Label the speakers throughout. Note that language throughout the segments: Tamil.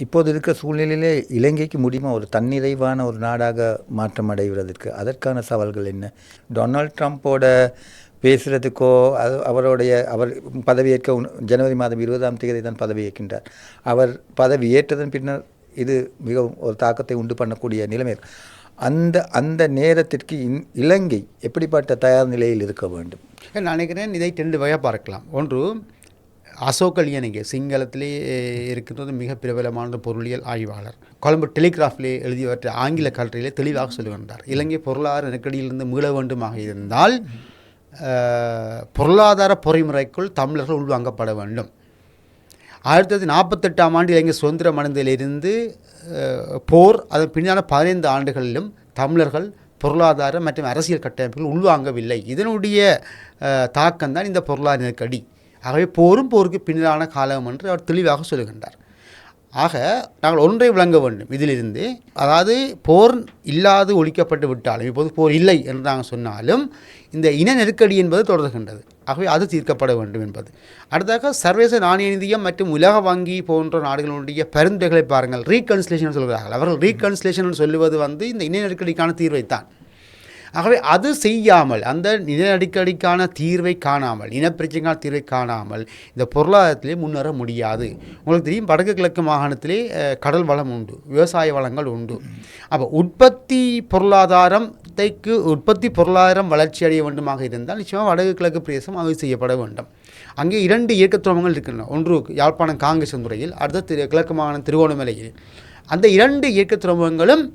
Speaker 1: இப்போது இருக்கிற சூழ்நிலையிலே இலங்கைக்கு முடியுமா ஒரு தன்னிறைவான ஒரு நாடாக மாற்றம் அடைவதற்கு? அதற்கான சவால்கள் என்ன? டொனால்ட் ட்ரம்ப்போட பேசுறதுக்கோ, அவர் பதவியேற்க ஜனவரி மாதம் 20ஆம் தேதி தான் பதவியேற்கின்றார். அவர் பதவி ஏற்றதன் பின்னர் இது மிகவும் ஒரு தாக்கத்தை உண்டு பண்ணக்கூடிய நிலைமை. அந்த அந்த நேரத்திற்கு இலங்கை எப்படிப்பட்ட தயார் நிலையில் இருக்க வேண்டும்?
Speaker 2: நான் நினைக்கிறேன் இதை 2 வகையாக பார்க்கலாம். ஒன்று, அசோகலியனிகே சிங்களத்திலே இருக்கின்றது மிக பிரபலமான பொருளியல் ஆய்வாளர். கொழும்பு டெலிகிராஃபிலே எழுதியவற்றை ஆங்கில கட்டுரையிலே தெளிவாக சொல்லுகின்றார். இலங்கை பொருளாதார நெருக்கடியிலிருந்து மீள வேண்டுமாக இருந்தால் பொருளாதார பொறிமுறைக்குள் தமிழர்கள் உள்வாங்கப்பட வேண்டும். 1948ஆம் ஆண்டு இலங்கை சுதந்திரம் அடைந்ததிலிருந்து போர் அதன் பின்னான 15 ஆண்டுகளிலும் தமிழர்கள் பொருளாதார மற்றும் அரசியல் கட்டமைப்புகள் உள்வாங்கவில்லை. இதனுடைய தாக்கம்தான் இந்த பொருளாதார நெருக்கடி. ஆகவே போருக்கு பின்னரான காலம் என்று அவர் தெளிவாக சொல்லுகின்றார். ஆக நாங்கள் ஒன்றை விளங்க வேண்டும் இதிலிருந்து, அதாவது போர் இல்லாது ஒழிக்கப்பட்டு விட்டாலும், இப்போது போர் இல்லை என்று நாங்கள் சொன்னாலும் இந்த இன நெருக்கடி என்பது தொடர்கின்றது. ஆகவே அது தீர்க்கப்பட வேண்டும் என்பது. அடுத்ததாக சர்வதேச நாணய நிதியம் மற்றும் உலக வங்கி போன்ற நாடுகளுடைய பரிந்துரைகளை பாருங்கள். ரீகன்சிலேஷன் சொல்கிறார்கள். அவர்கள் ரீகன்சிலேஷன் சொல்லுவது இந்த இன நெருக்கடிக்கான தீர்வைத்தான். ஆகவே அது செய்யாமல், அந்த இன நெருக்கடிக்கான தீர்வை காணாமல், இனப்பிரச்சனைக்கான தீர்வை காணாமல் இந்த பொருளாதாரத்திலே முன்னேற முடியாது. உங்களுக்கு தெரியும், வடக்கு கிழக்கு மாகாணத்திலே கடல் வளம் உண்டு, விவசாய வளங்கள் உண்டு. அப்போ உற்பத்தி பொருளாதாரம் வளர்ச்சி அடைய வேண்டுமாக இருந்தால் நிச்சயமாக வடக்கு கிழக்கு பிரதேசம் அது செய்யப்பட வேண்டும். அங்கே 2 இயக்கத்துவங்கள் இருக்கின்றன. ஒன்று யாழ்ப்பாணம் காங்கேசந்துறையில், அடுத்த கிழக்கு மாகாணம் திருகோணமலையில். அந்த 2 இயக்கத்துவங்களும்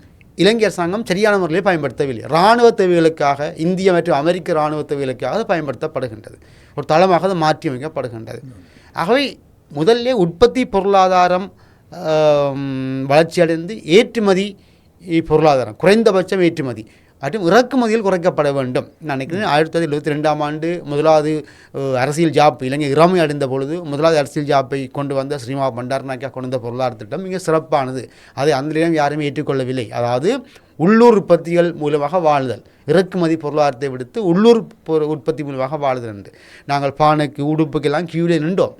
Speaker 2: இலங்கை அரசாங்கம் சரியான முறையில் பயன்படுத்தவில்லை. இராணுவ தேவைகளுக்காக, இந்திய மற்றும் அமெரிக்க இராணுவ தேவைகளுக்காக அது பயன்படுத்தப்படுகின்றது. ஒரு தளமாக அது மாற்றி அமைக்கப்படுகின்றது. ஆகவே முதல்ல உற்பத்தி பொருளாதாரம் வளர்ச்சி அடைந்து ஏற்றுமதி பொருளாதாரம், குறைந்தபட்சம் ஏற்றுமதி மற்றும் இறக்குமதியில் குறைக்கப்பட வேண்டும். நான் நினைக்கிறேன் 1972ஆம் ஆண்டு முதலாவது அரசியல் ஜாப் இலங்கை இராமை அடைந்த பொழுது முதலாவது அரசியல் ஜாப்பை கொண்டு வந்த ஸ்ரீமா பண்டாரநாயக்கா கொண்டு வந்த பொருளாதார திட்டம் மிக சிறப்பானது. அதை அந்த நேரம் யாருமே ஏற்றுக்கொள்ளவில்லை. அதாவது உள்ளூர் உற்பத்திகள் மூலமாக வாழ்தல், இறக்குமதி பொருளாதாரத்தை விடுத்து உள்ளூர் உற்பத்தி மூலமாக வாழ்தல் என்று நாங்கள் பானைக்கு உடுப்புக்கெல்லாம் கியூலே நின்றோம்.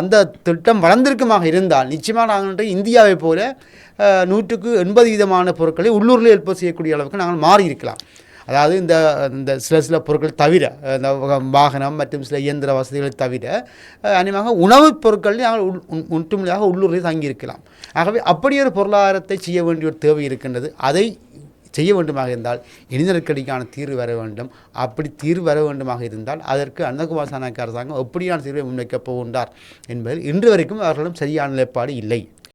Speaker 2: அந்த திட்டம் வளர்ந்திருக்குமாக இருந்தால் நிச்சயமாக நாங்கள் இந்தியாவை போல 180% பொருட்களை உள்ளூரில் உற்பத்தி செய்யக்கூடிய அளவுக்கு நாங்கள் மாறி இருக்கலாம். அதாவது இந்த சில பொருட்கள் தவிர, இந்த வாகனம் மற்றும் சில இயந்திர வசதிகளை தவிர அநேகமாக உணவுப் பொருட்கள் நாங்கள் ஒட்டுமொழியாக உள்ளூரில் தங்கியிருக்கலாம். ஆகவே அப்படி ஒரு பொருளாதாரத்தை செய்ய வேண்டிய ஒரு தேவை இருக்கின்றது. அதை செய்ய வேண்டுமாக இருந்தால் இன நெருக்கடிக்கான தீர்வு வர வேண்டும். அப்படி தீர்வு வர வேண்டுமாக இருந்தால் அதற்கு அன்னகுமார் சாணக்கிய அரசாங்கம் எப்படியான தீர்வை முன்வைக்கப் போகின்றார் என்பதில் இன்று வரைக்கும் அவர்களிடம் சரியான நிலைப்பாடு இல்லை.